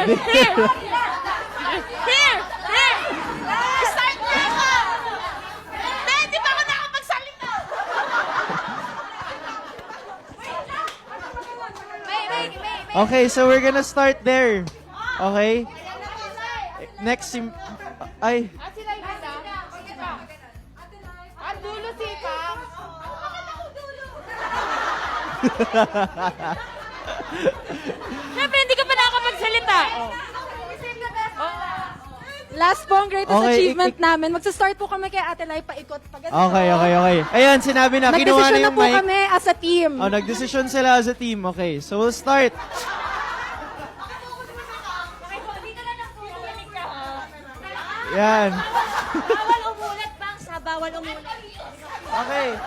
Here! Start na ako! Hindi pa ako nakapagsalita! Wait. Okay, so we're gonna start there. Okay? Next, ay, Sila yung isa? Ang dulo si Pam. Siyempre, hindi ka pa nakakapagsalita. Last po ang greatest Okay, achievement namin. Magsa-start po kami kay Ate Lai paikot. okay. Ayan, sinabi na, kinuha Nagdesisyon na na yung po mic. kami as a team. Oh, nagdesisyon sila as a team. Okay, so we'll start. Yan. Bawal umulat, Bangs, ha? Bawal umulat. Okay.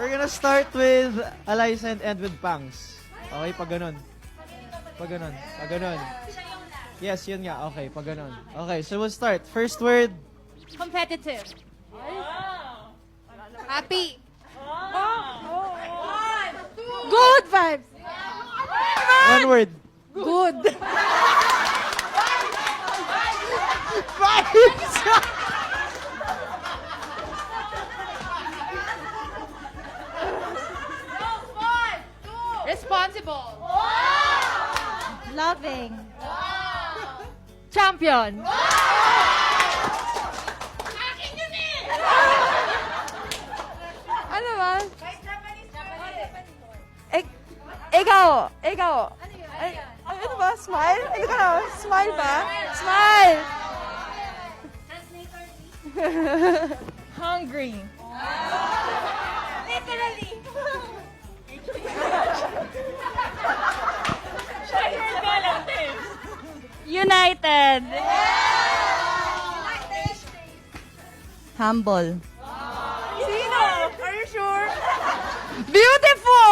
We're gonna start with Eliza and end with Pangs. Okay, pag ganun. Pag ganun. Yes, yun nga. Okay, pag ganun. Okay, so we'll start. First word. Competitive. Happy. Good vibes. One word. Good. Vibes! Responsible. Loving. Champion. Ano ba? Ikaw. Ay, ano ba? Smile? Ikaw. Smile ba? Smile. Hungry. Literally. United. Humble. Sino? Are you sure? Beautiful!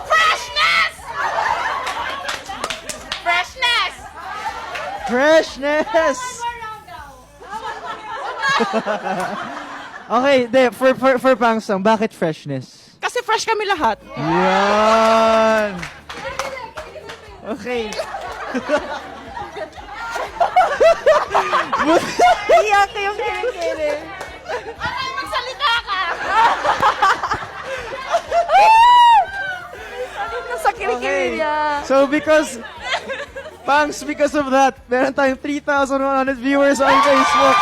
Freshness. Freshness. Freshness! Okay, for Pangs lang, bakit freshness? Kasi fresh kami lahat. Yan! Okay. Iyak yung kilikili. Okay, magsalita ka. Nasa kilikili niya. So because of that, meron tayong 3,100 viewers on Facebook.